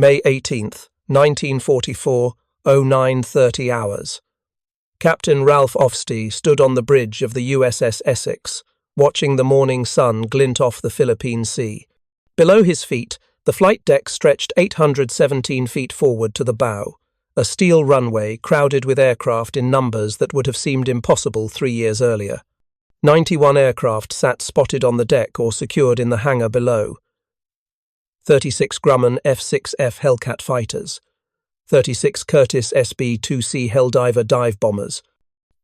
May 18th, 1944, 09:30 hours. Captain Ralph Ofstie stood on the bridge of the USS Essex, watching the morning sun glint off the Philippine Sea. Below his feet, the flight deck stretched 817 feet forward to the bow, a steel runway crowded with aircraft in numbers that would have seemed impossible 3 years earlier. 91 aircraft sat spotted on the deck or secured in the hangar below. 36 Grumman F6F Hellcat fighters, 36 Curtis SB2C Helldiver dive bombers,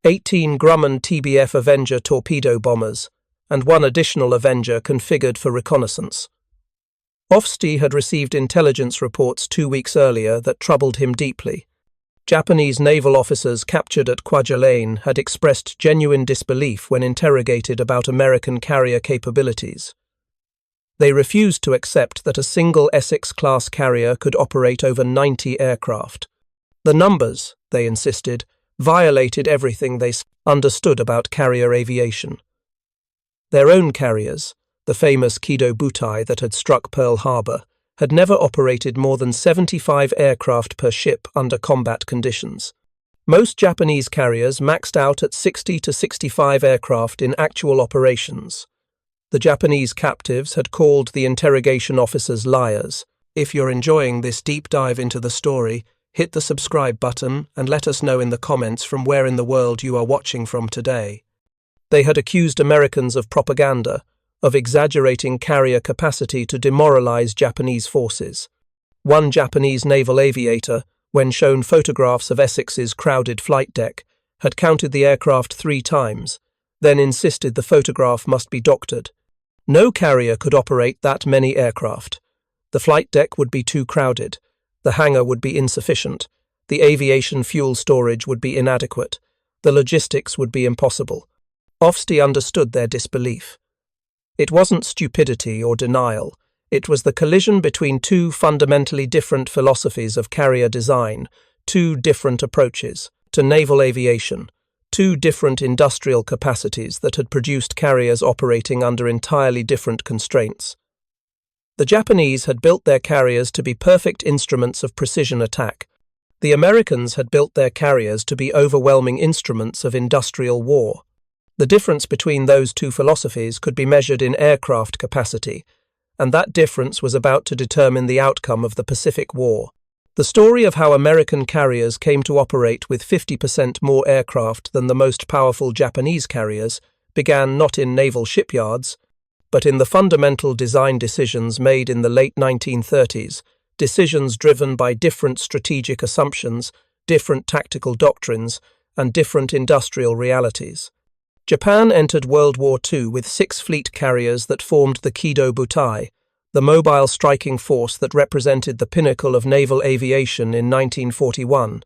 18 Grumman TBF Avenger torpedo bombers, and 1 additional Avenger configured for reconnaissance. Ofstie had received intelligence reports 2 weeks earlier that troubled him deeply. Japanese naval officers captured at Kwajalein had expressed genuine disbelief when interrogated about American carrier capabilities. They refused to accept that a single Essex-class carrier could operate over 90 aircraft. The numbers, they insisted, violated everything they understood about carrier aviation. Their own carriers, the famous Kido Butai that had struck Pearl Harbor, had never operated more than 75 aircraft per ship under combat conditions. Most Japanese carriers maxed out at 60 to 65 aircraft in actual operations. The Japanese captives had called the interrogation officers liars. If you're enjoying this deep dive into the story, hit the subscribe button and let us know in the comments from where in the world you are watching from today. They had accused Americans of propaganda, of exaggerating carrier capacity to demoralize Japanese forces. One Japanese naval aviator, when shown photographs of Essex's crowded flight deck, had counted the aircraft 3 times, then insisted the photograph must be doctored. No carrier could operate that many aircraft. The flight deck would be too crowded, the hangar would be insufficient, the aviation fuel storage would be inadequate, the logistics would be impossible. Ofstie understood their disbelief. It wasn't stupidity or denial, it was the collision between 2 fundamentally different philosophies of carrier design, 2 different approaches to naval aviation, 2 different industrial capacities that had produced carriers operating under entirely different constraints. The Japanese had built their carriers to be perfect instruments of precision attack. The Americans had built their carriers to be overwhelming instruments of industrial war. The difference between those 2 philosophies could be measured in aircraft capacity, and that difference was about to determine the outcome of the Pacific War. The story of how American carriers came to operate with 50% more aircraft than the most powerful Japanese carriers began not in naval shipyards, but in the fundamental design decisions made in the late 1930s, decisions driven by different strategic assumptions, different tactical doctrines, and different industrial realities. Japan entered World War II with 6 fleet carriers that formed the Kido Butai, the mobile striking force that represented the pinnacle of naval aviation in 1941.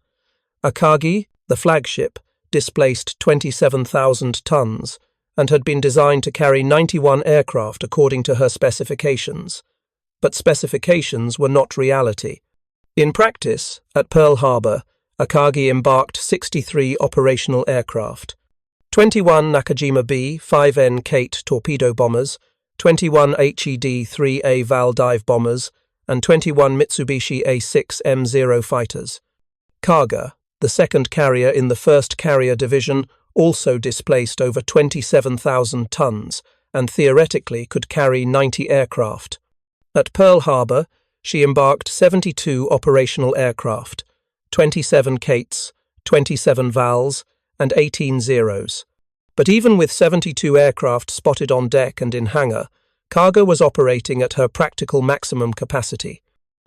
Akagi, the flagship, displaced 27,000 tons and had been designed to carry 91 aircraft according to her specifications. But specifications were not reality. In practice, at Pearl Harbor, Akagi embarked 63 operational aircraft, 21 Nakajima B 5N Kate torpedo bombers, 21 HED-3A Val dive bombers, and 21 Mitsubishi A6M0 fighters. Kaga, the second carrier in the 1st Carrier Division, also displaced over 27,000 tons and theoretically could carry 90 aircraft. At Pearl Harbor, she embarked 72 operational aircraft, 27 Kates, 27 Vals, and 18 Zeros. But even with 72 aircraft spotted on deck and in hangar, Kaga was operating at her practical maximum capacity.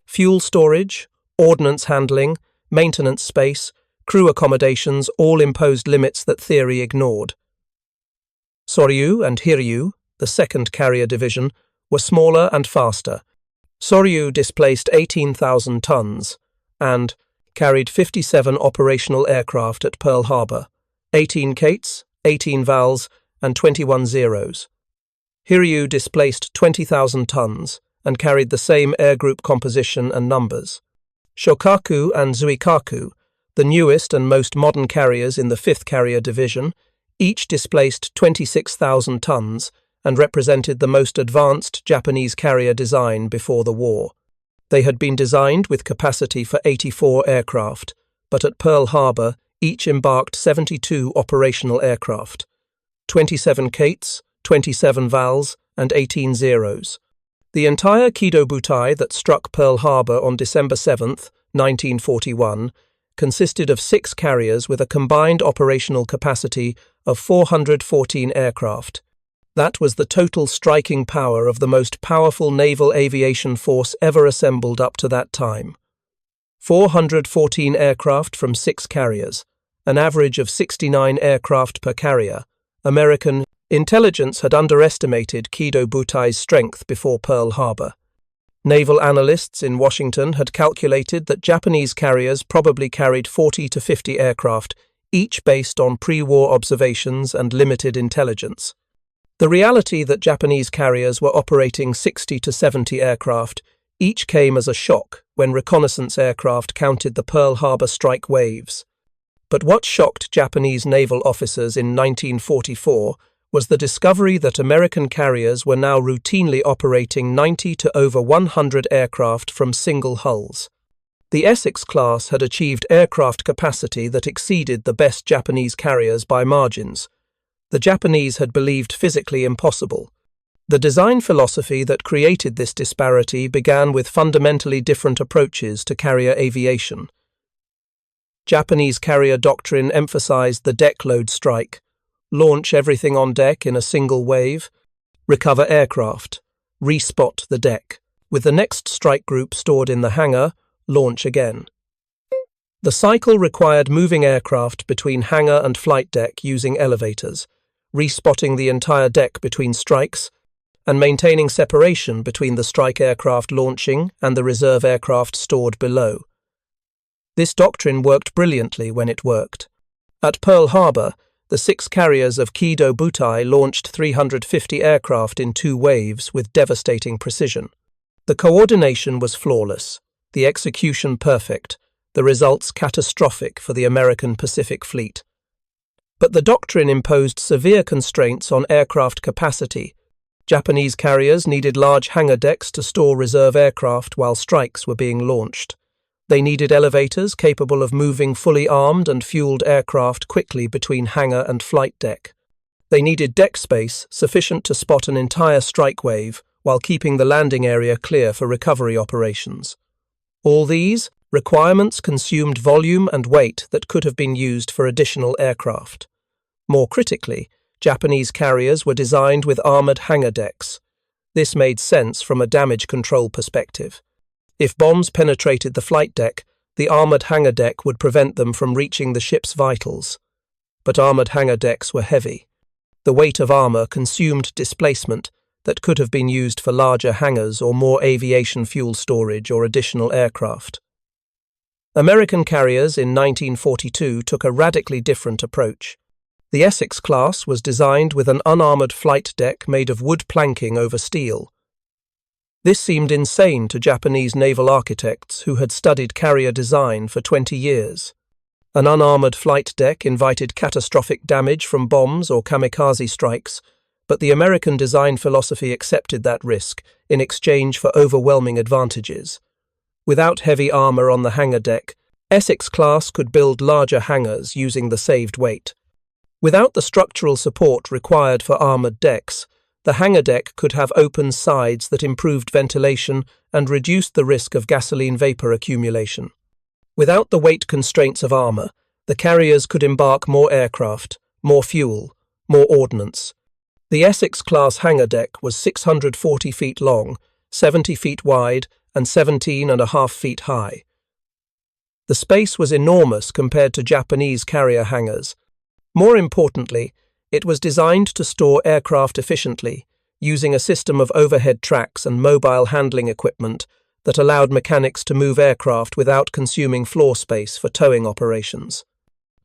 Fuel storage, ordnance handling, maintenance space, crew accommodations all imposed limits that theory ignored. Soryu and Hiryu, the 2nd Carrier Division, were smaller and faster. Soryu displaced 18,000 tons and carried 57 operational aircraft at Pearl Harbor, 18 Kates, 18 Vals, and 21 Zeros. Hiryu displaced 20,000 tons and carried the same air group composition and numbers. Shokaku and Zuikaku, the newest and most modern carriers in the 5th Carrier Division, each displaced 26,000 tons and represented the most advanced Japanese carrier design before the war. They had been designed with capacity for 84 aircraft, but at Pearl Harbor, each embarked 72 operational aircraft, 27 Kates, 27 Vals, and 18 Zeros. The entire Kido Butai that struck Pearl Harbor on December 7, 1941, consisted of 6 carriers with a combined operational capacity of 414 aircraft. That was the total striking power of the most powerful naval aviation force ever assembled up to that time. 414 aircraft from 6 carriers, an average of 69 aircraft per carrier. American intelligence had underestimated Kido Butai's strength before Pearl Harbor. Naval analysts in Washington had calculated that Japanese carriers probably carried 40 to 50 aircraft, each based on pre-war observations and limited intelligence. The reality that Japanese carriers were operating 60 to 70 aircraft each came as a shock when reconnaissance aircraft counted the Pearl Harbor strike waves. But what shocked Japanese naval officers in 1944 was the discovery that American carriers were now routinely operating 90 to over 100 aircraft from single hulls. The Essex class had achieved aircraft capacity that exceeded the best Japanese carriers by margins. The Japanese had believed physically impossible. The design philosophy that created this disparity began with fundamentally different approaches to carrier aviation. Japanese carrier doctrine emphasized the deck load strike, launch everything on deck in a single wave, recover aircraft, respot the deck, with the next strike group stored in the hangar, launch again. The cycle required moving aircraft between hangar and flight deck using elevators, respotting the entire deck between strikes, and maintaining separation between the strike aircraft launching and the reserve aircraft stored below. This doctrine worked brilliantly when it worked. At Pearl Harbor, the 6 carriers of Kido Butai launched 350 aircraft in 2 waves with devastating precision. The coordination was flawless, the execution perfect, the results catastrophic for the American Pacific Fleet. But the doctrine imposed severe constraints on aircraft capacity. Japanese carriers needed large hangar decks to store reserve aircraft while strikes were being launched. They needed elevators capable of moving fully armed and fueled aircraft quickly between hangar and flight deck. They needed deck space sufficient to spot an entire strike wave while keeping the landing area clear for recovery operations. All these requirements consumed volume and weight that could have been used for additional aircraft. More critically, Japanese carriers were designed with armoured hangar decks. This made sense from a damage control perspective. If bombs penetrated the flight deck, the armoured hangar deck would prevent them from reaching the ship's vitals. But armoured hangar decks were heavy. The weight of armour consumed displacement that could have been used for larger hangars or more aviation fuel storage or additional aircraft. American carriers in 1942 took a radically different approach. The Essex class was designed with an unarmoured flight deck made of wood planking over steel. This seemed insane to Japanese naval architects who had studied carrier design for 20 years. An unarmoured flight deck invited catastrophic damage from bombs or kamikaze strikes, but the American design philosophy accepted that risk in exchange for overwhelming advantages. Without heavy armour on the hangar deck, Essex class could build larger hangars using the saved weight. Without the structural support required for armoured decks, the hangar deck could have open sides that improved ventilation and reduced the risk of gasoline vapour accumulation. Without the weight constraints of armour, the carriers could embark more aircraft, more fuel, more ordnance. The Essex-class hangar deck was 640 feet long, 70 feet wide, and 17.5 feet high. The space was enormous compared to Japanese carrier hangars. More importantly, it was designed to store aircraft efficiently, using a system of overhead tracks and mobile handling equipment that allowed mechanics to move aircraft without consuming floor space for towing operations.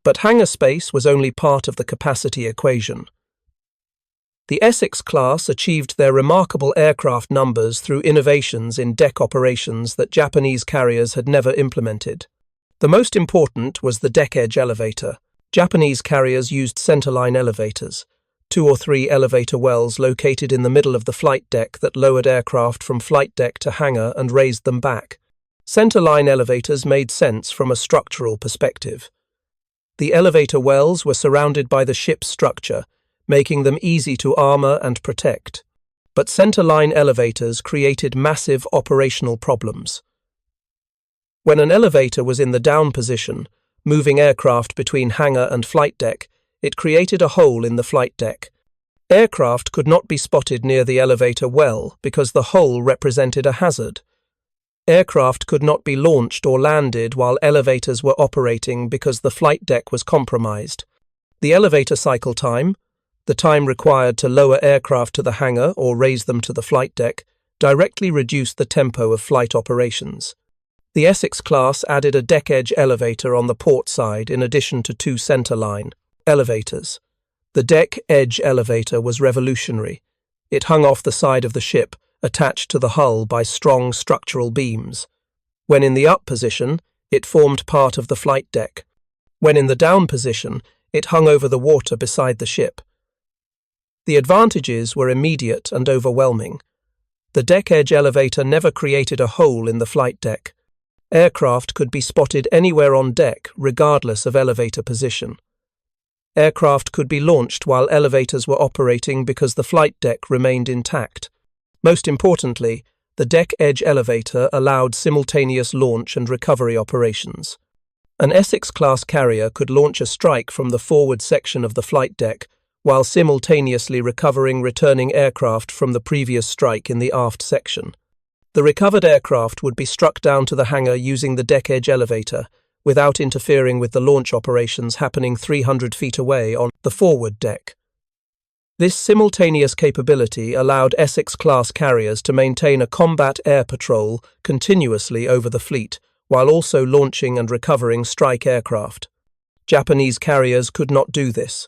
But hangar space was only part of the capacity equation. The Essex class achieved their remarkable aircraft numbers through innovations in deck operations that Japanese carriers had never implemented. The most important was the deck edge elevator. Japanese carriers used centerline elevators. 2 or 3 elevator wells located in the middle of the flight deck that lowered aircraft from flight deck to hangar and raised them back. Centerline elevators made sense from a structural perspective. The elevator wells were surrounded by the ship's structure, making them easy to armor and protect. But centerline elevators created massive operational problems. When an elevator was in the down position, moving aircraft between hangar and flight deck, it created a hole in the flight deck. Aircraft could not be spotted near the elevator well because the hole represented a hazard. Aircraft could not be launched or landed while elevators were operating because the flight deck was compromised. The elevator cycle time, the time required to lower aircraft to the hangar or raise them to the flight deck, directly reduced the tempo of flight operations. The Essex class added a deck-edge elevator on the port side in addition to 2 centerline elevators. The deck-edge elevator was revolutionary. It hung off the side of the ship, attached to the hull by strong structural beams. When in the up position, it formed part of the flight deck. When in the down position, it hung over the water beside the ship. The advantages were immediate and overwhelming. The deck-edge elevator never created a hole in the flight deck. Aircraft could be spotted anywhere on deck, regardless of elevator position. Aircraft could be launched while elevators were operating because the flight deck remained intact. Most importantly, the deck-edge elevator allowed simultaneous launch and recovery operations. An Essex-class carrier could launch a strike from the forward section of the flight deck while simultaneously recovering returning aircraft from the previous strike in the aft section. The recovered aircraft would be struck down to the hangar using the deck-edge elevator, without interfering with the launch operations happening 300 feet away on the forward deck. This simultaneous capability allowed Essex-class carriers to maintain a combat air patrol continuously over the fleet, while also launching and recovering strike aircraft. Japanese carriers could not do this.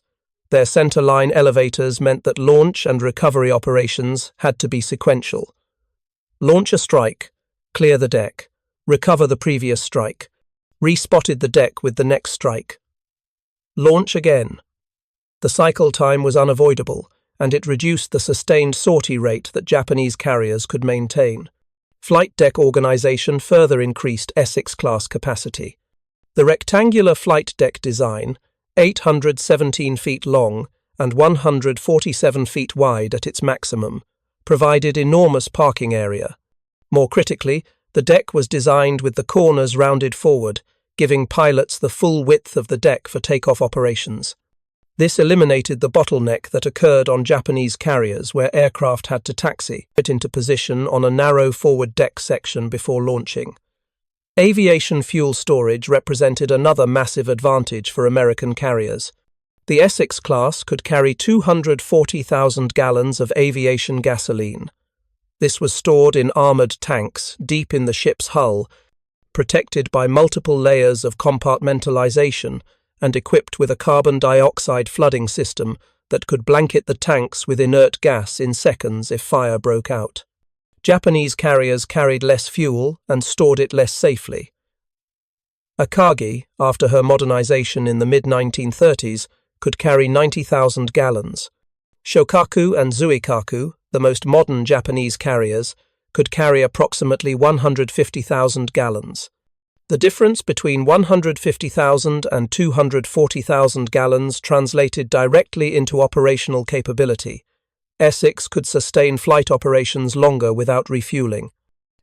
Their centerline elevators meant that launch and recovery operations had to be sequential. Launch a strike, clear the deck, recover the previous strike, respotted the deck with the next strike. Launch again. The cycle time was unavoidable, and it reduced the sustained sortie rate that Japanese carriers could maintain. Flight deck organization further increased Essex-class capacity. The rectangular flight deck design, 817 feet long and 147 feet wide at its maximum, provided enormous parking area. More critically, the deck was designed with the corners rounded forward, giving pilots the full width of the deck for takeoff operations. This eliminated the bottleneck that occurred on Japanese carriers where aircraft had to taxi it into position on a narrow forward deck section before launching. Aviation fuel storage represented another massive advantage for American carriers. The Essex class could carry 240,000 gallons of aviation gasoline. This was stored in armored tanks deep in the ship's hull, protected by multiple layers of compartmentalization and equipped with a carbon dioxide flooding system that could blanket the tanks with inert gas in seconds if fire broke out. Japanese carriers carried less fuel and stored it less safely. Akagi, after her modernization in the mid-1930s, could carry 90,000 gallons. Shokaku and Zuikaku, the most modern Japanese carriers, could carry approximately 150,000 gallons. The difference between 150,000 and 240,000 gallons translated directly into operational capability. Essex could sustain flight operations longer without refueling.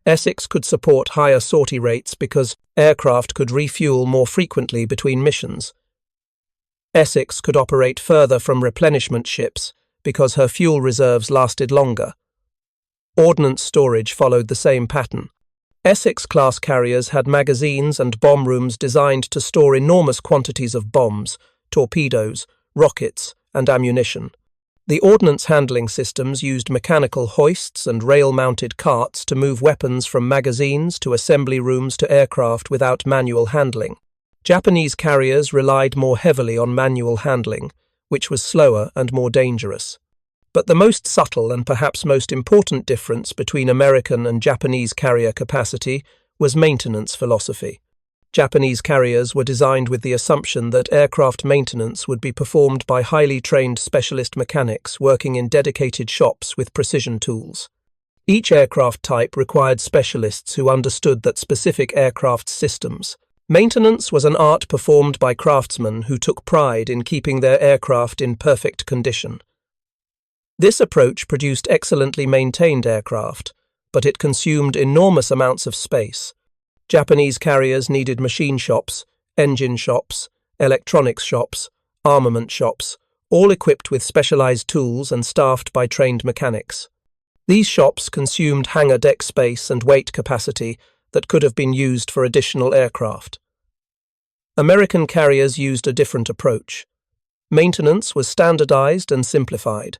Essex could support higher sortie rates because aircraft could refuel more frequently between missions. Essex could operate further from replenishment ships because her fuel reserves lasted longer. Ordnance storage followed the same pattern. Essex-class carriers had magazines and bomb rooms designed to store enormous quantities of bombs, torpedoes, rockets, and ammunition. The ordnance handling systems used mechanical hoists and rail-mounted carts to move weapons from magazines to assembly rooms to aircraft without manual handling. Japanese carriers relied more heavily on manual handling, which was slower and more dangerous. But the most subtle and perhaps most important difference between American and Japanese carrier capacity was maintenance philosophy. Japanese carriers were designed with the assumption that aircraft maintenance would be performed by highly trained specialist mechanics working in dedicated shops with precision tools. Each aircraft type required specialists who understood that specific aircraft systems. Maintenance was an art performed by craftsmen who took pride in keeping their aircraft in perfect condition. This approach produced excellently maintained aircraft, but it consumed enormous amounts of space. Japanese carriers needed machine shops, engine shops, electronics shops, armament shops, all equipped with specialized tools and staffed by trained mechanics. These shops consumed hangar deck space and weight capacity that could have been used for additional aircraft. American carriers used a different approach. Maintenance was standardized and simplified.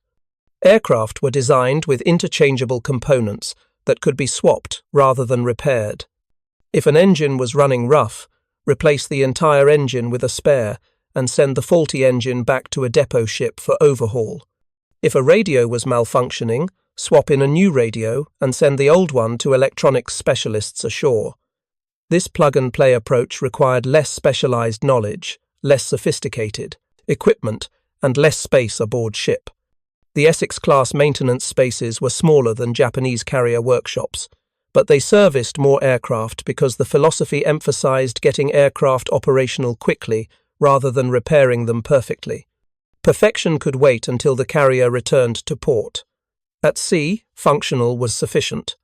Aircraft were designed with interchangeable components that could be swapped rather than repaired. If an engine was running rough, replace the entire engine with a spare and send the faulty engine back to a depot ship for overhaul. If a radio was malfunctioning, swap in a new radio and send the old one to electronics specialists ashore. This plug-and-play approach required less specialized knowledge, less sophisticated equipment, and less space aboard ship. The Essex-class maintenance spaces were smaller than Japanese carrier workshops, but they serviced more aircraft because the philosophy emphasized getting aircraft operational quickly rather than repairing them perfectly. Perfection could wait until the carrier returned to port. At sea, functional was sufficient.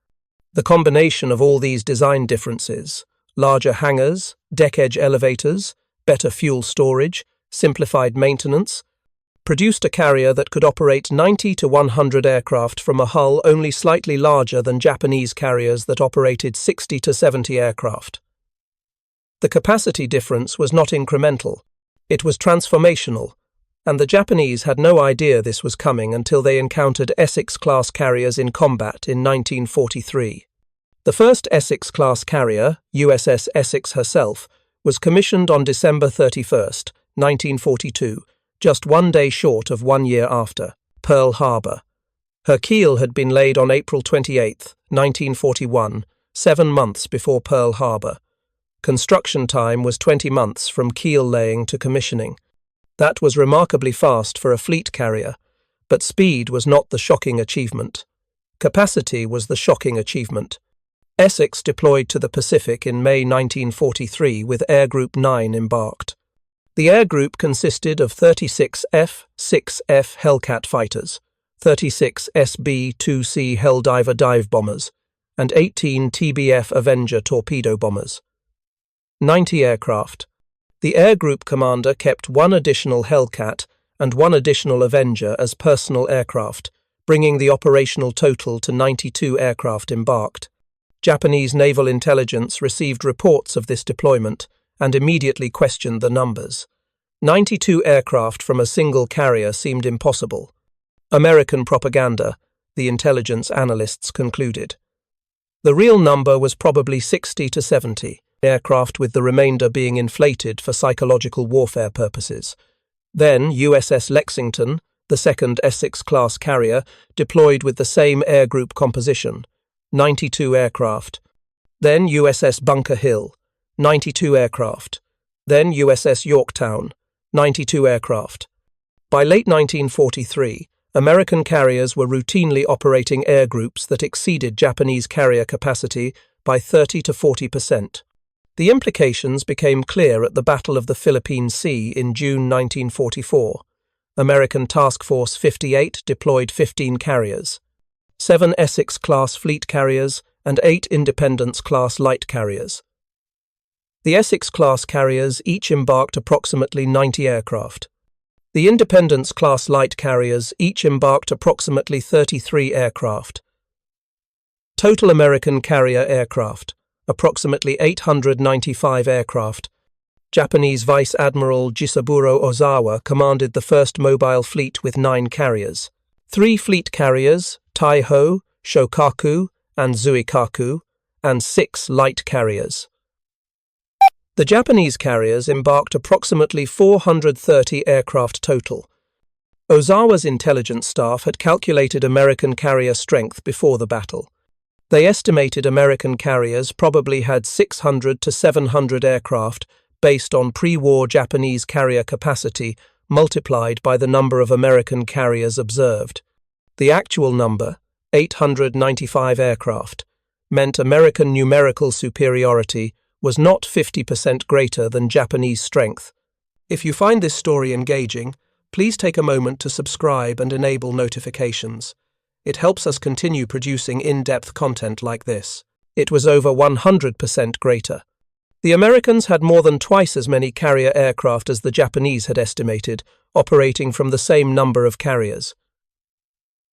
The combination of all these design differences, larger hangars, deck-edge elevators, better fuel storage, simplified maintenance, produced a carrier that could operate 90 to 100 aircraft from a hull only slightly larger than Japanese carriers that operated 60 to 70 aircraft. The capacity difference was not incremental, it was transformational, and the Japanese had no idea this was coming until they encountered Essex-class carriers in combat in 1943. The first Essex-class carrier, USS Essex herself, was commissioned on December 31, 1942, just 1 day short of 1 year after, Pearl Harbor. Her keel had been laid on April 28, 1941, 7 months before Pearl Harbor. Construction time was 20 months from keel laying to commissioning. That was remarkably fast for a fleet carrier, but speed was not the shocking achievement. Capacity was the shocking achievement. Essex deployed to the Pacific in May 1943 with Air Group 9 embarked. The air group consisted of 36 F6F Hellcat fighters, 36 SB2C Helldiver dive bombers, and 18 TBF Avenger torpedo bombers. 90 aircraft. The air group commander kept 1 additional Hellcat and 1 additional Avenger as personal aircraft, bringing the operational total to 92 aircraft embarked. Japanese naval intelligence received reports of this deployment and immediately questioned the numbers. 92 aircraft from a single carrier seemed impossible. American propaganda, the intelligence analysts concluded. The real number was probably 60 to 70 aircraft, with the remainder being inflated for psychological warfare purposes. Then USS Lexington, the second Essex-class carrier, deployed with the same air group composition, 92 aircraft. Then USS Bunker Hill, 92 aircraft. Then USS Yorktown, 92 aircraft. By late 1943, American carriers were routinely operating air groups that exceeded Japanese carrier capacity by 30 to 40%. The implications became clear at the Battle of the Philippine Sea in June 1944. American Task Force 58 deployed 15 carriers, 7 Essex-class fleet carriers and 8 Independence-class light carriers. The Essex-class carriers each embarked approximately 90 aircraft. The Independence-class light carriers each embarked approximately 33 aircraft. Total American carrier aircraft, approximately 895 aircraft. Japanese Vice Admiral Jisaburo Ozawa commanded the first mobile fleet with 9 carriers. 3 fleet carriers, Taiho, Shokaku, and Zuikaku, and 6 light carriers. The Japanese carriers embarked approximately 430 aircraft total. Ozawa's intelligence staff had calculated American carrier strength before the battle. They estimated American carriers probably had 600 to 700 aircraft based on pre-war Japanese carrier capacity multiplied by the number of American carriers observed. The actual number, 895 aircraft, meant American numerical superiority was not 50% greater than Japanese strength. If you find this story engaging, please take a moment to subscribe and enable notifications. It helps us continue producing in-depth content like this. It was over 100% greater. The Americans had more than twice as many carrier aircraft as the Japanese had estimated, operating from the same number of carriers.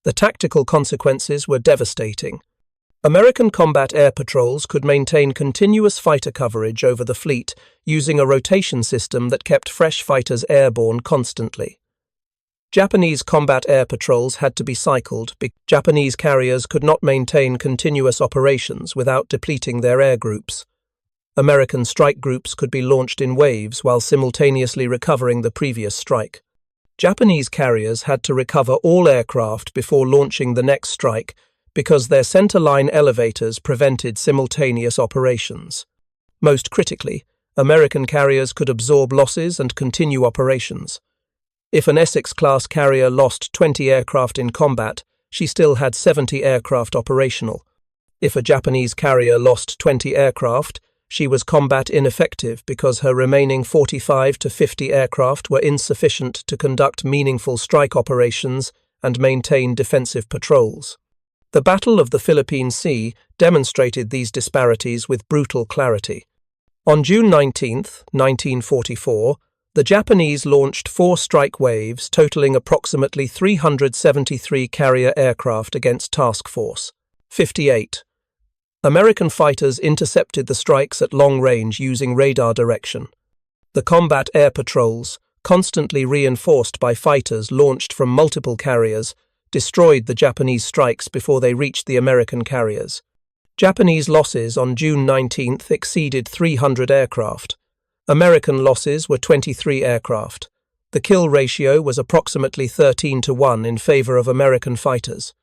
The tactical consequences were devastating. American combat air patrols could maintain continuous fighter coverage over the fleet using a rotation system that kept fresh fighters airborne constantly. Japanese combat air patrols had to be cycled because Japanese carriers could not maintain continuous operations without depleting their air groups. American strike groups could be launched in waves while simultaneously recovering the previous strike. Japanese carriers had to recover all aircraft before launching the next strike because their center-line elevators prevented simultaneous operations. Most critically, American carriers could absorb losses and continue operations. If an Essex-class carrier lost 20 aircraft in combat, she still had 70 aircraft operational. If a Japanese carrier lost 20 aircraft, she was combat ineffective because her remaining 45 to 50 aircraft were insufficient to conduct meaningful strike operations and maintain defensive patrols. The Battle of the Philippine Sea demonstrated these disparities with brutal clarity. On June 19, 1944, the Japanese launched 4 strike waves totaling approximately 373 carrier aircraft against Task Force 58. American fighters intercepted the strikes at long range using radar direction. The combat air patrols, constantly reinforced by fighters launched from multiple carriers, destroyed the Japanese strikes before they reached the American carriers. Japanese losses on June 19 exceeded 300 aircraft. American losses were 23 aircraft. The kill ratio was approximately 13-1 in favor of American fighters.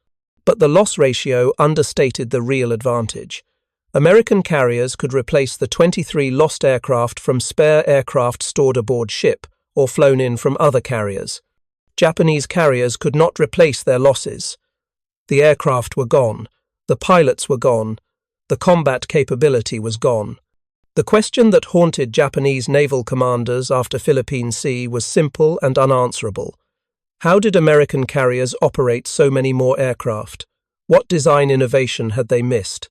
But the loss ratio understated the real advantage. American carriers could replace the 23 lost aircraft from spare aircraft stored aboard ship or flown in from other carriers. Japanese carriers could not replace their losses. The aircraft were gone. The pilots were gone. The combat capability was gone. The question that haunted Japanese naval commanders after Philippine Sea was simple and unanswerable. How did American carriers operate so many more aircraft? What design innovation had they missed?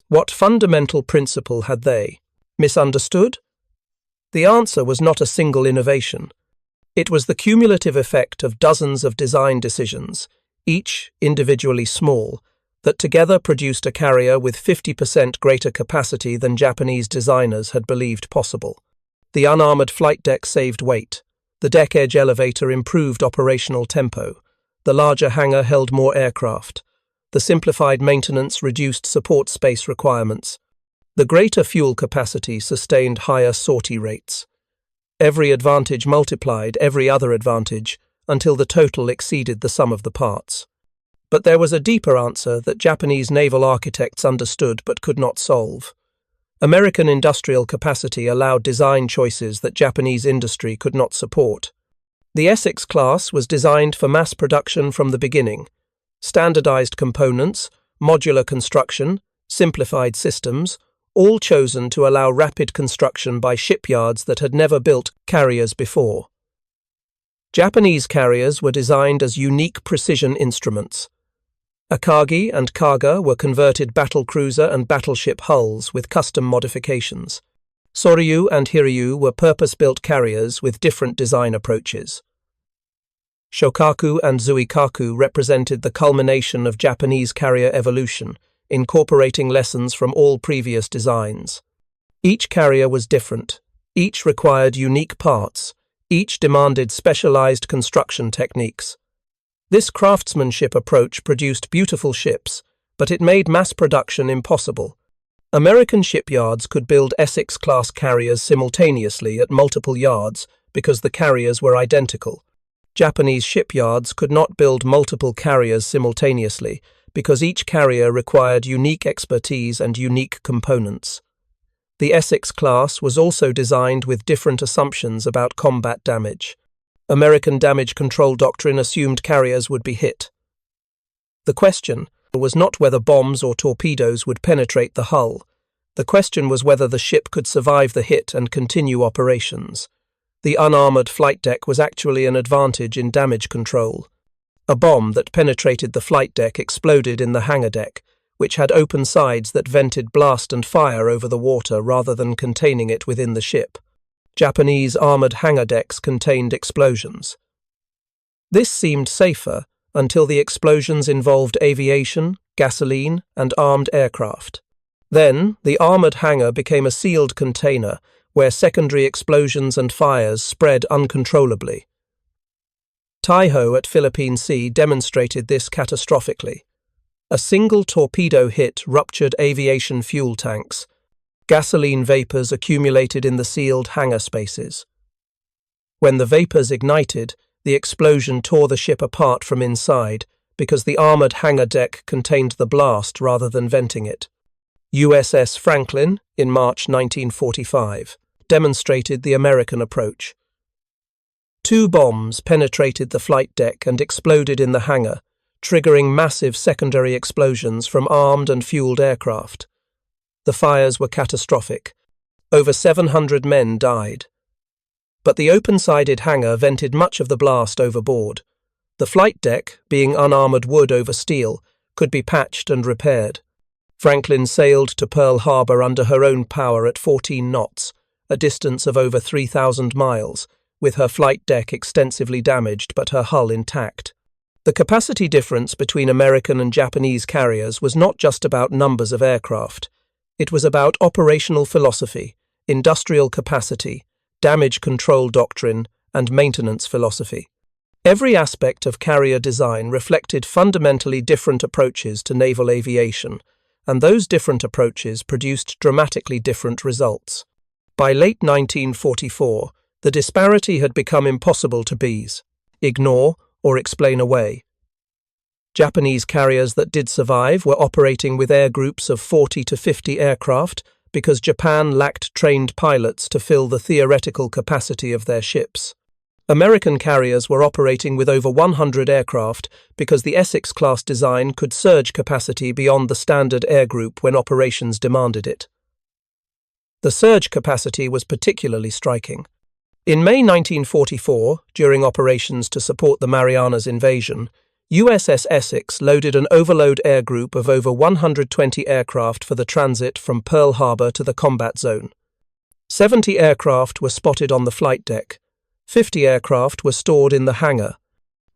What fundamental principle had they misunderstood? The answer was not a single innovation. It was the cumulative effect of dozens of design decisions, each individually small, that together produced a carrier with 50% greater capacity than Japanese designers had believed possible. The unarmored flight deck saved weight. The deck edge elevator improved operational tempo. The larger hangar held more aircraft. The simplified maintenance reduced support space requirements. The greater fuel capacity sustained higher sortie rates. Every advantage multiplied every other advantage until the total exceeded the sum of the parts. But there was a deeper answer that Japanese naval architects understood but could not solve. American industrial capacity allowed design choices that Japanese industry could not support. The Essex class was designed for mass production from the beginning. Standardized components, modular construction, simplified systems, all chosen to allow rapid construction by shipyards that had never built carriers before. Japanese carriers were designed as unique precision instruments. Akagi and Kaga were converted battlecruiser and battleship hulls with custom modifications. Soryu and Hiryu were purpose-built carriers with different design approaches. Shokaku and Zuikaku represented the culmination of Japanese carrier evolution, incorporating lessons from all previous designs. Each carrier was different. Each required unique parts. Each demanded specialized construction techniques. This craftsmanship approach produced beautiful ships, but it made mass production impossible. American shipyards could build Essex-class carriers simultaneously at multiple yards because the carriers were identical. Japanese shipyards could not build multiple carriers simultaneously because each carrier required unique expertise and unique components. The Essex class was also designed with different assumptions about combat damage. American damage control doctrine assumed carriers would be hit. The question was not whether bombs or torpedoes would penetrate the hull. The question was whether the ship could survive the hit and continue operations. The unarmored flight deck was actually an advantage in damage control. A bomb that penetrated the flight deck exploded in the hangar deck, which had open sides that vented blast and fire over the water rather than containing it within the ship. Japanese armoured hangar decks contained explosions. This seemed safer until the explosions involved aviation, gasoline, and armed aircraft. Then, the armoured hangar became a sealed container where secondary explosions and fires spread uncontrollably. Taiho at Philippine Sea demonstrated this catastrophically. A single torpedo hit ruptured aviation fuel tanks. Gasoline vapours accumulated in the sealed hangar spaces. When the vapours ignited, the explosion tore the ship apart from inside because the armoured hangar deck contained the blast rather than venting it. USS Franklin, in March 1945, demonstrated the American approach. 2 bombs penetrated the flight deck and exploded in the hangar, triggering massive secondary explosions from armed and fueled aircraft. The fires were catastrophic. Over 700 men died. But the open-sided hangar vented much of the blast overboard. The flight deck, being unarmoured wood over steel, could be patched and repaired. Franklin sailed to Pearl Harbor under her own power at 14 knots, a distance of over 3,000 miles, with her flight deck extensively damaged but her hull intact. The capacity difference between American and Japanese carriers was not just about numbers of aircraft. It was about operational philosophy, industrial capacity, damage control doctrine, and maintenance philosophy. Every aspect of carrier design reflected fundamentally different approaches to naval aviation, and those different approaches produced dramatically different results. By late 1944, the disparity had become impossible to beat, ignore, or explain away. Japanese carriers that did survive were operating with air groups of 40 to 50 aircraft because Japan lacked trained pilots to fill the theoretical capacity of their ships. American carriers were operating with over 100 aircraft because the Essex-class design could surge capacity beyond the standard air group when operations demanded it. The surge capacity was particularly striking. In May 1944, during operations to support the Marianas invasion, USS Essex loaded an overload air group of over 120 aircraft for the transit from Pearl Harbor to the combat zone. 70 aircraft were spotted on the flight deck. 50 aircraft were stored in the hangar.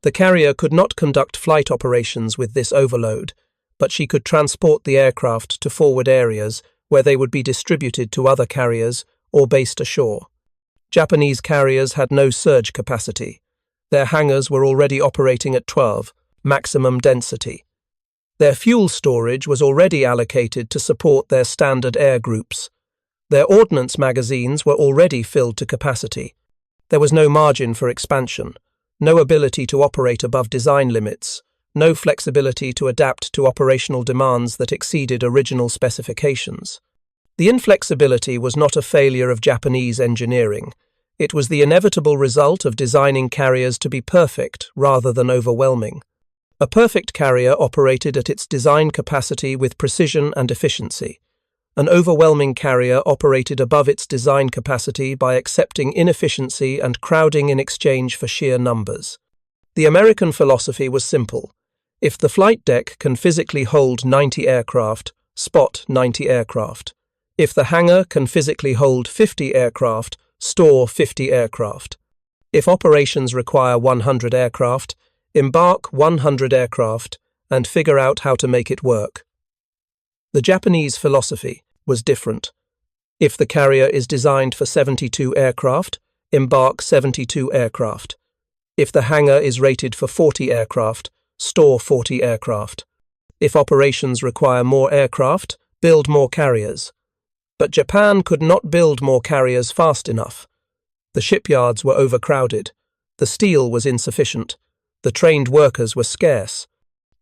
The carrier could not conduct flight operations with this overload, but she could transport the aircraft to forward areas where they would be distributed to other carriers or based ashore. Japanese carriers had no surge capacity. Their hangars were already operating at 12, maximum density. Their fuel storage was already allocated to support their standard air groups. Their ordnance magazines were already filled to capacity. There was no margin for expansion, no ability to operate above design limits, no flexibility to adapt to operational demands that exceeded original specifications. The inflexibility was not a failure of Japanese engineering. It was the inevitable result of designing carriers to be perfect rather than overwhelming. A perfect carrier operated at its design capacity with precision and efficiency. An overwhelming carrier operated above its design capacity by accepting inefficiency and crowding in exchange for sheer numbers. The American philosophy was simple. If the flight deck can physically hold 90 aircraft, spot 90 aircraft. If the hangar can physically hold 50 aircraft, store 50 aircraft. If operations require 100 aircraft, embark 100 aircraft and figure out how to make it work. The Japanese philosophy was different. If the carrier is designed for 72 aircraft, embark 72 aircraft. If the hangar is rated for 40 aircraft, store 40 aircraft. If operations require more aircraft, build more carriers. But Japan could not build more carriers fast enough. The shipyards were overcrowded. The steel was insufficient. The trained workers were scarce.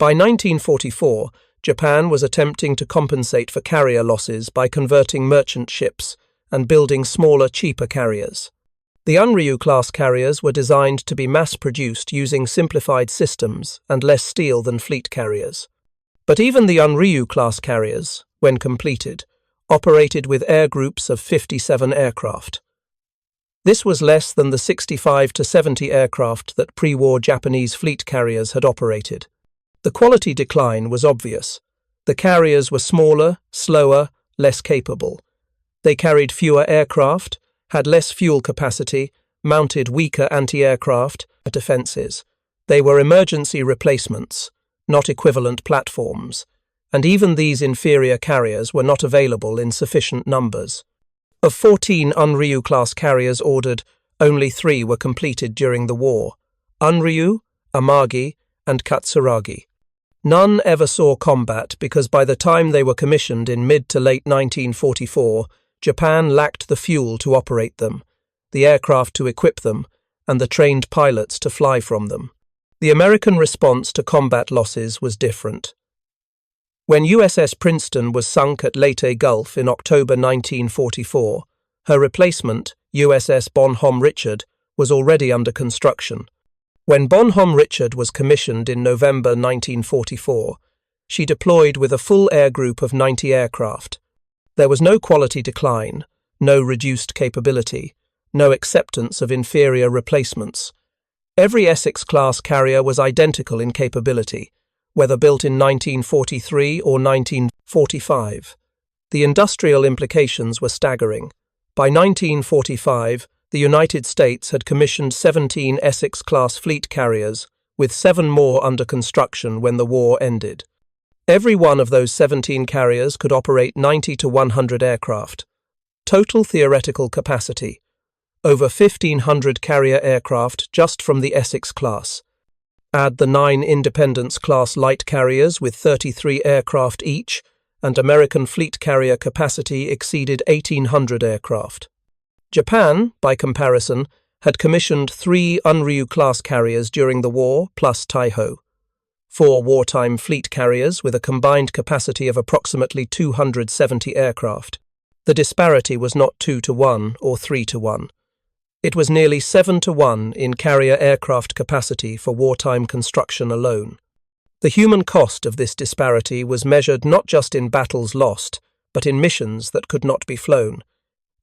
By 1944, Japan was attempting to compensate for carrier losses by converting merchant ships and building smaller, cheaper carriers. The Unryu-class carriers were designed to be mass-produced using simplified systems and less steel than fleet carriers. But even the Unryu-class carriers, when completed, operated with air groups of 57 aircraft. This was less than the 65 to 70 aircraft that pre-war Japanese fleet carriers had operated. The quality decline was obvious. The carriers were smaller, slower, less capable. They carried fewer aircraft, had less fuel capacity, mounted weaker anti-aircraft defences. They were emergency replacements, not equivalent platforms, and even these inferior carriers were not available in sufficient numbers. Of 14 Unryu-class carriers ordered, only 3 were completed during the war: Unryu, Amagi, and Katsuragi. None ever saw combat because by the time they were commissioned in mid to late 1944, Japan lacked the fuel to operate them, the aircraft to equip them, and the trained pilots to fly from them. The American response to combat losses was different. When USS Princeton was sunk at Leyte Gulf in October 1944, her replacement, USS Bonhomme Richard, was already under construction. When Bonhomme Richard was commissioned in November 1944, she deployed with a full air group of 90 aircraft. There was no quality decline, no reduced capability, no acceptance of inferior replacements. Every Essex-class carrier was identical in capability, whether built in 1943 or 1945. The industrial implications were staggering. By 1945, the United States had commissioned 17 Essex-class fleet carriers, with 7 more under construction when the war ended. Every one of those 17 carriers could operate 90 to 100 aircraft. Total theoretical capacity: over 1,500 carrier aircraft just from the Essex class. Add the 9 Independence-class light carriers with 33 aircraft each, and American fleet carrier capacity exceeded 1,800 aircraft. Japan, by comparison, had commissioned 3 Unryu-class carriers during the war, plus Taiho. 4 wartime fleet carriers with a combined capacity of approximately 270 aircraft. The disparity was not 2 to 1 or 3 to 1. It was nearly 7 to 1 in carrier aircraft capacity for wartime construction alone. The human cost of this disparity was measured not just in battles lost, but in missions that could not be flown,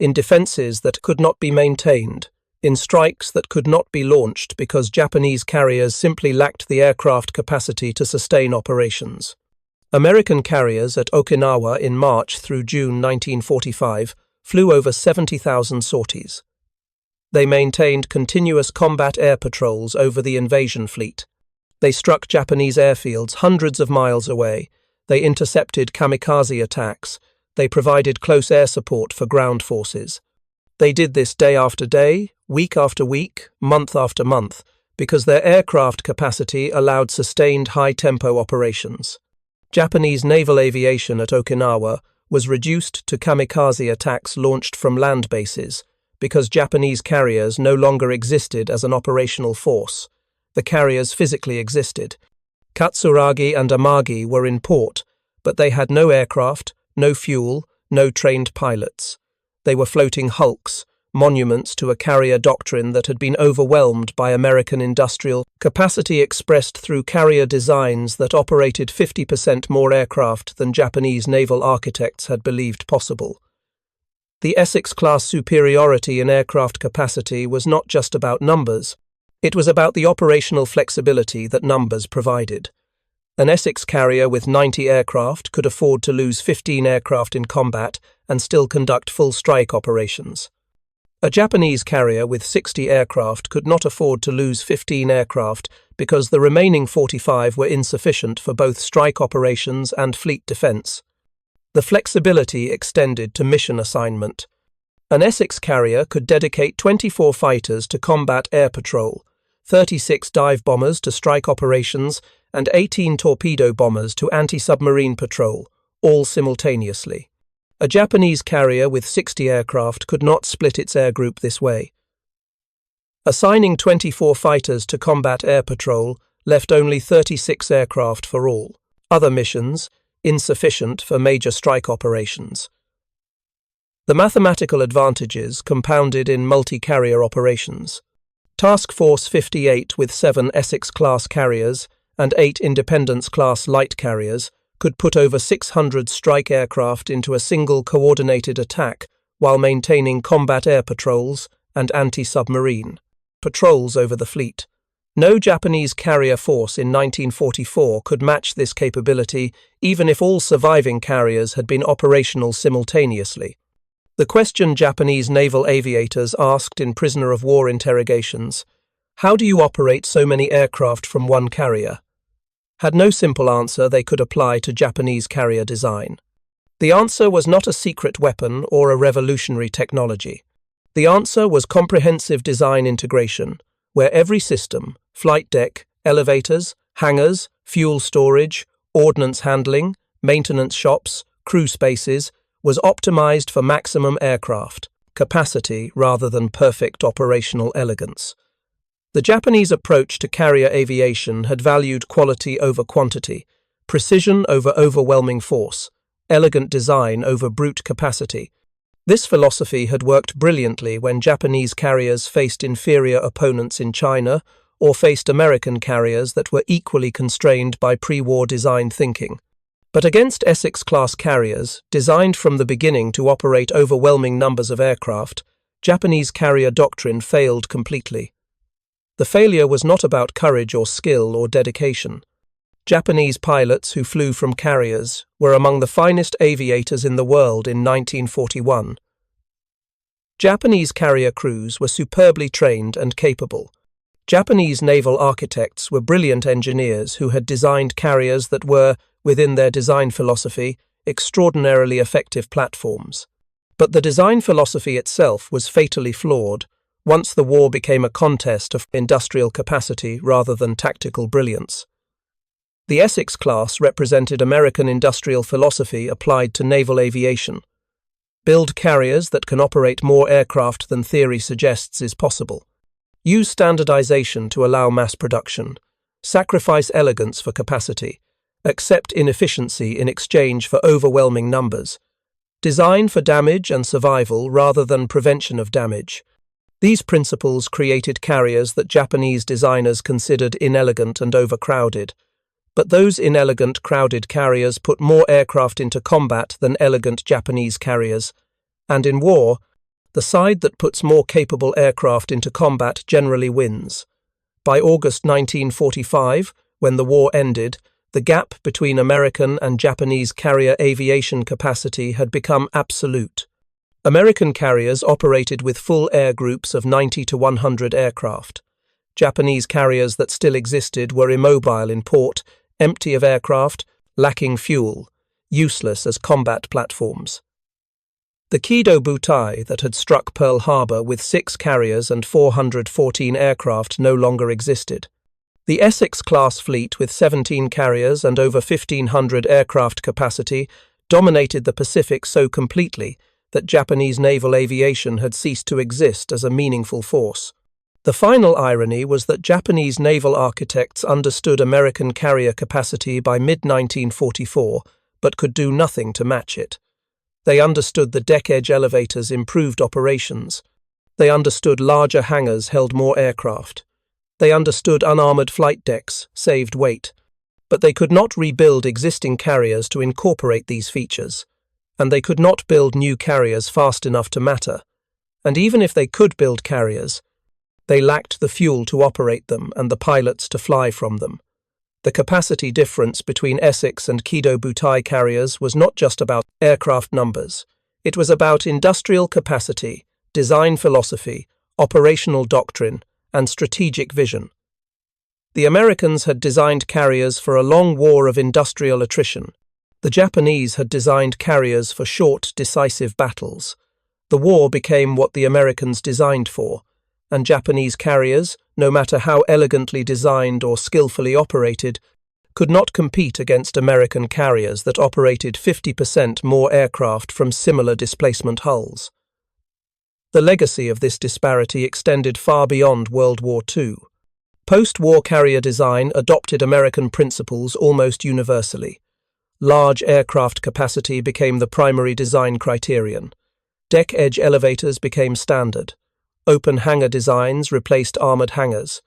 in defences that could not be maintained, in strikes that could not be launched because Japanese carriers simply lacked the aircraft capacity to sustain operations. American carriers at Okinawa in March through June 1945 flew over 70,000 sorties. They maintained continuous combat air patrols over the invasion fleet. They struck Japanese airfields hundreds of miles away. They intercepted kamikaze attacks. They provided close air support for ground forces. They did this day after day, week after week, month after month, because their aircraft capacity allowed sustained high-tempo operations. Japanese naval aviation at Okinawa was reduced to kamikaze attacks launched from land bases, because Japanese carriers no longer existed as an operational force. The carriers physically existed. Katsuragi and Amagi were in port, but they had no aircraft, no fuel, no trained pilots. They were floating hulks, monuments to a carrier doctrine that had been overwhelmed by American industrial capacity expressed through carrier designs that operated 50% more aircraft than Japanese naval architects had believed possible. The Essex-class superiority in aircraft capacity was not just about numbers. It was about the operational flexibility that numbers provided. An Essex carrier with 90 aircraft could afford to lose 15 aircraft in combat and still conduct full strike operations. A Japanese carrier with 60 aircraft could not afford to lose 15 aircraft because the remaining 45 were insufficient for both strike operations and fleet defense. The flexibility extended to mission assignment. An Essex carrier could dedicate 24 fighters to combat air patrol, 36 dive bombers to strike operations, and 18 torpedo bombers to anti-submarine patrol, all simultaneously. A Japanese carrier with 60 aircraft could not split its air group this way. Assigning 24 fighters to combat air patrol left only 36 aircraft for all. Other missions, insufficient for major strike operations. The mathematical advantages compounded in multi-carrier operations. Task Force 58 with 7 Essex-class carriers and 8 Independence-class light carriers could put over 600 strike aircraft into a single coordinated attack while maintaining combat air patrols and anti-submarine patrols over the fleet. No Japanese carrier force in 1944 could match this capability, even if all surviving carriers had been operational simultaneously. The question Japanese naval aviators asked in prisoner-of-war interrogations, "How do you operate so many aircraft from one carrier?" had no simple answer they could apply to Japanese carrier design. The answer was not a secret weapon or a revolutionary technology. The answer was comprehensive design integration, where every system, flight deck, elevators, hangars, fuel storage, ordnance handling, maintenance shops, crew spaces, was optimized for maximum aircraft capacity rather than perfect operational elegance. The Japanese approach to carrier aviation had valued quality over quantity, precision over overwhelming force, elegant design over brute capacity. This philosophy had worked brilliantly when Japanese carriers faced inferior opponents in China or faced American carriers that were equally constrained by pre-war design thinking. But against Essex-class carriers, designed from the beginning to operate overwhelming numbers of aircraft, Japanese carrier doctrine failed completely. The failure was not about courage or skill or dedication. Japanese pilots who flew from carriers were among the finest aviators in the world in 1941. Japanese carrier crews were superbly trained and capable. Japanese naval architects were brilliant engineers who had designed carriers that were, within their design philosophy, extraordinarily effective platforms. But the design philosophy itself was fatally flawed once the war became a contest of industrial capacity rather than tactical brilliance. The Essex class represented American industrial philosophy applied to naval aviation. Build carriers that can operate more aircraft than theory suggests is possible. Use standardization to allow mass production. Sacrifice elegance for capacity. Accept inefficiency in exchange for overwhelming numbers. Design for damage and survival rather than prevention of damage. These principles created carriers that Japanese designers considered inelegant and overcrowded. But those inelegant, crowded carriers put more aircraft into combat than elegant Japanese carriers. And in war, the side that puts more capable aircraft into combat generally wins. By August 1945, when the war ended, the gap between American and Japanese carrier aviation capacity had become absolute. American carriers operated with full air groups of 90 to 100 aircraft. Japanese carriers that still existed were immobile in port, empty of aircraft, lacking fuel, useless as combat platforms. The Kido Butai that had struck Pearl Harbor with 6 carriers and 414 aircraft no longer existed. The Essex-class fleet with 17 carriers and over 1,500 aircraft capacity dominated the Pacific so completely that Japanese naval aviation had ceased to exist as a meaningful force. The final irony was that Japanese naval architects understood American carrier capacity by mid-1944, but could do nothing to match it. They understood the deck-edge elevators improved operations. They understood larger hangars held more aircraft. They understood unarmored flight decks saved weight. But they could not rebuild existing carriers to incorporate these features. And they could not build new carriers fast enough to matter. And even if they could build carriers, they lacked the fuel to operate them and the pilots to fly from them. The capacity difference between Essex and Kido Butai carriers was not just about aircraft numbers. It was about industrial capacity, design philosophy, operational doctrine, and strategic vision. The Americans had designed carriers for a long war of industrial attrition. The Japanese had designed carriers for short, decisive battles. The war became what the Americans designed for, and Japanese carriers, no matter how elegantly designed or skillfully operated, could not compete against American carriers that operated 50% more aircraft from similar displacement hulls. The legacy of this disparity extended far beyond World War II. Post-war carrier design adopted American principles almost universally. Large aircraft capacity became the primary design criterion. Deck edge elevators became standard. Open hangar designs replaced armored hangars.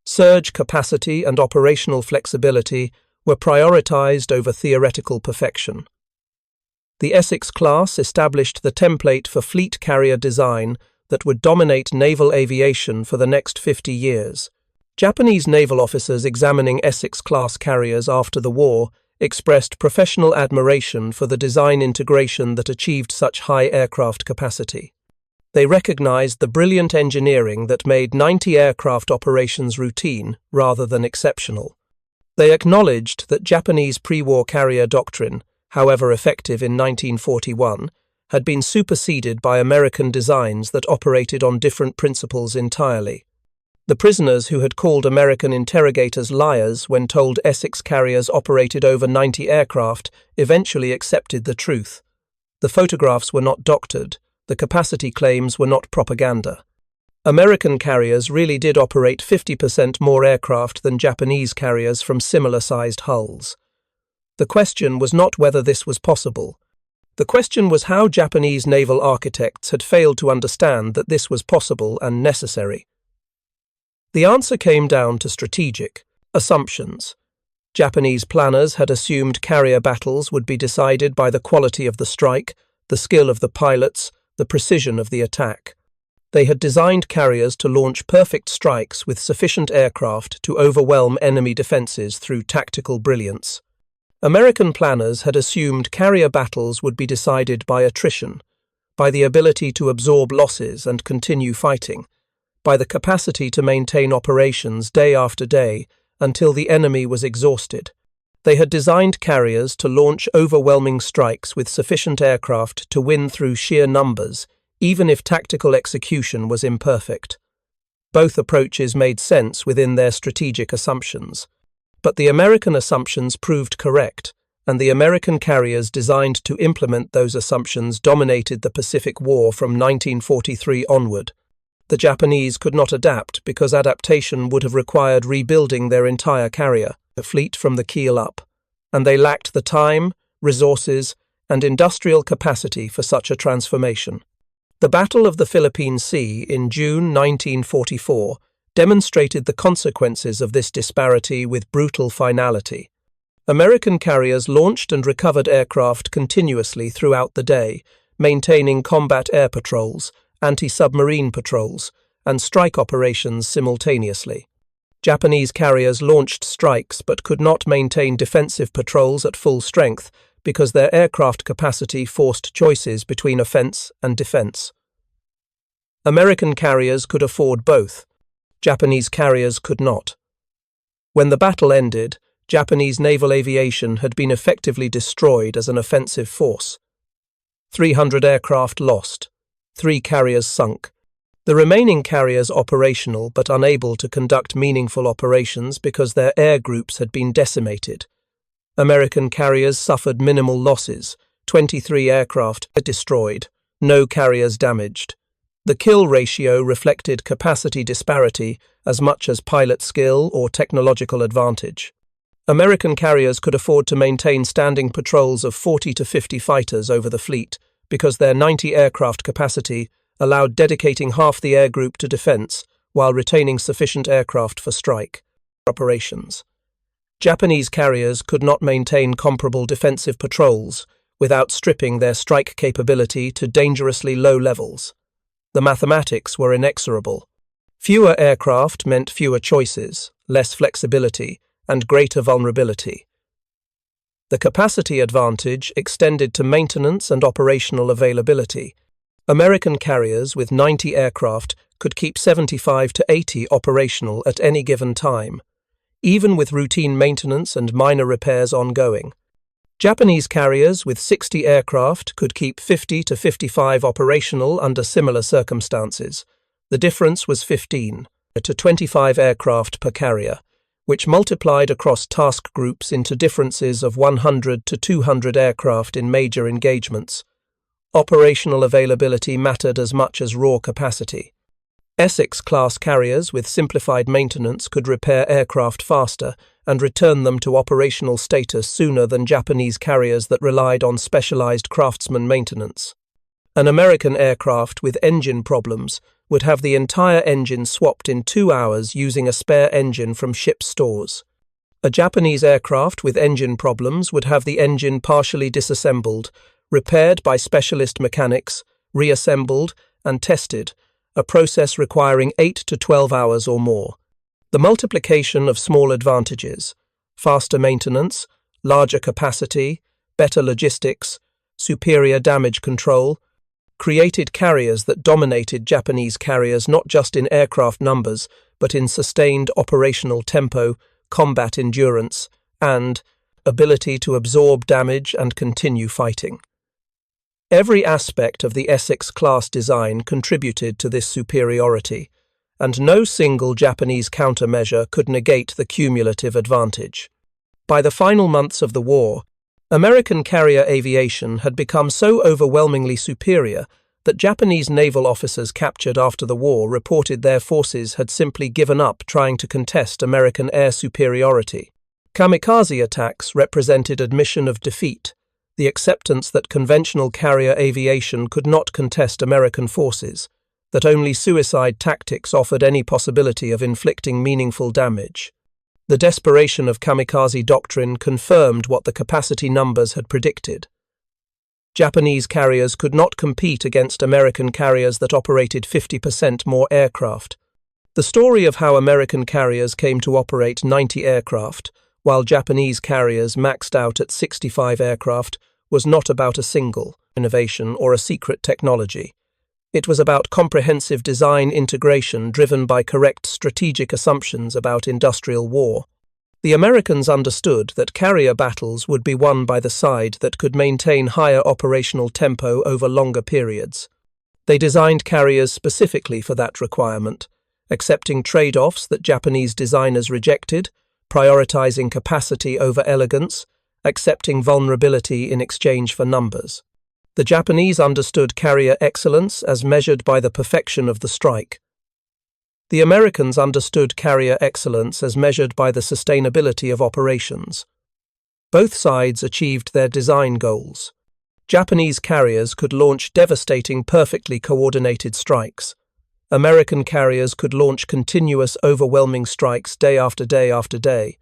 Surge capacity and operational flexibility were prioritized over theoretical perfection. The Essex class established the template for fleet carrier design that would dominate naval aviation for the next 50 years. Japanese naval officers examining Essex-class carriers after the war expressed professional admiration for the design integration that achieved such high aircraft capacity. They recognized the brilliant engineering that made 90 aircraft operations routine rather than exceptional. They acknowledged that Japanese pre-war carrier doctrine, however effective in 1941, had been superseded by American designs that operated on different principles entirely. The prisoners who had called American interrogators liars when told Essex carriers operated over 90 aircraft eventually accepted the truth. The photographs were not doctored. The capacity claims were not propaganda. American carriers really did operate 50% more aircraft than Japanese carriers from similar-sized hulls. The question was not whether this was possible. The question was how Japanese naval architects had failed to understand that this was possible and necessary. The answer came down to strategic assumptions. Japanese planners had assumed carrier battles would be decided by the quality of the strike, the skill of the pilots, the precision of the attack. They had designed carriers to launch perfect strikes with sufficient aircraft to overwhelm enemy defenses through tactical brilliance. American planners had assumed carrier battles would be decided by attrition, by the ability to absorb losses and continue fighting, by the capacity to maintain operations day after day until the enemy was exhausted. They had designed carriers to launch overwhelming strikes with sufficient aircraft to win through sheer numbers, even if tactical execution was imperfect. Both approaches made sense within their strategic assumptions. But the American assumptions proved correct, and the American carriers designed to implement those assumptions dominated the Pacific War from 1943 onward. The Japanese could not adapt because adaptation would have required rebuilding their entire carrier, the fleet from the keel up, and they lacked the time, resources, and industrial capacity for such a transformation. The Battle of the Philippine Sea in June 1944 demonstrated the consequences of this disparity with brutal finality. American carriers launched and recovered aircraft continuously throughout the day, maintaining combat air patrols, anti-submarine patrols, and strike operations simultaneously. Japanese carriers launched strikes but could not maintain defensive patrols at full strength because their aircraft capacity forced choices between offense and defense. American carriers could afford both. Japanese carriers could not. When the battle ended, Japanese naval aviation had been effectively destroyed as an offensive force. 300 aircraft lost. 3 carriers sunk. The remaining carriers operational but unable to conduct meaningful operations because their air groups had been decimated. American carriers suffered minimal losses, 23 aircraft destroyed, no carriers damaged. The kill ratio reflected capacity disparity as much as pilot skill or technological advantage. American carriers could afford to maintain standing patrols of 40 to 50 fighters over the fleet, because their 90 aircraft capacity allowed dedicating half the air group to defense while retaining sufficient aircraft for strike operations. Japanese carriers could not maintain comparable defensive patrols without stripping their strike capability to dangerously low levels. The mathematics were inexorable. Fewer aircraft meant fewer choices, less flexibility, and greater vulnerability. The capacity advantage extended to maintenance and operational availability. American carriers with 90 aircraft could keep 75 to 80 operational at any given time, even with routine maintenance and minor repairs ongoing. Japanese carriers with 60 aircraft could keep 50 to 55 operational under similar circumstances. The difference was 15 to 25 aircraft per carrier, which multiplied across task groups into differences of 100 to 200 aircraft in major engagements. Operational availability mattered as much as raw capacity. Essex-class carriers with simplified maintenance could repair aircraft faster and return them to operational status sooner than Japanese carriers that relied on specialized craftsman maintenance. An American aircraft with engine problems would have the entire engine swapped in 2 hours using a spare engine from ship stores. A Japanese aircraft with engine problems would have the engine partially disassembled, repaired by specialist mechanics, reassembled, and tested, a process requiring 8 to 12 hours or more. The multiplication of small advantages, faster maintenance, larger capacity, better logistics, superior damage control, created carriers that dominated Japanese carriers not just in aircraft numbers, but in sustained operational tempo, combat endurance, and ability to absorb damage and continue fighting. Every aspect of the Essex-class design contributed to this superiority, and no single Japanese countermeasure could negate the cumulative advantage. By the final months of the war, American carrier aviation had become so overwhelmingly superior that Japanese naval officers captured after the war reported their forces had simply given up trying to contest American air superiority. Kamikaze attacks represented admission of defeat, the acceptance that conventional carrier aviation could not contest American forces, that only suicide tactics offered any possibility of inflicting meaningful damage. The desperation of kamikaze doctrine confirmed what the capacity numbers had predicted. Japanese carriers could not compete against American carriers that operated 50% more aircraft. The story of how American carriers came to operate 90 aircraft, while Japanese carriers maxed out at 65 aircraft, was not about a single innovation or a secret technology. It was about comprehensive design integration driven by correct strategic assumptions about industrial war. The Americans understood that carrier battles would be won by the side that could maintain higher operational tempo over longer periods. They designed carriers specifically for that requirement, accepting trade-offs that Japanese designers rejected, prioritizing capacity over elegance, accepting vulnerability in exchange for numbers. The Japanese understood carrier excellence as measured by the perfection of the strike. The Americans understood carrier excellence as measured by the sustainability of operations. Both sides achieved their design goals. Japanese carriers could launch devastating, perfectly coordinated strikes. American carriers could launch continuous, overwhelming strikes day after day after day.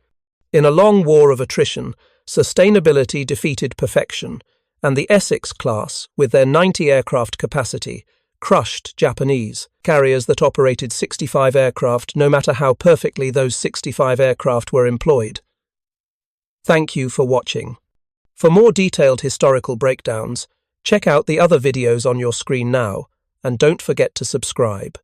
In a long war of attrition, sustainability defeated perfection, and the Essex class, with their 90 aircraft capacity, crushed Japanese carriers that operated 65 aircraft no matter how perfectly those 65 aircraft were employed. Thank you for watching. For more detailed historical breakdowns, check out the other videos on your screen now, and don't forget to subscribe.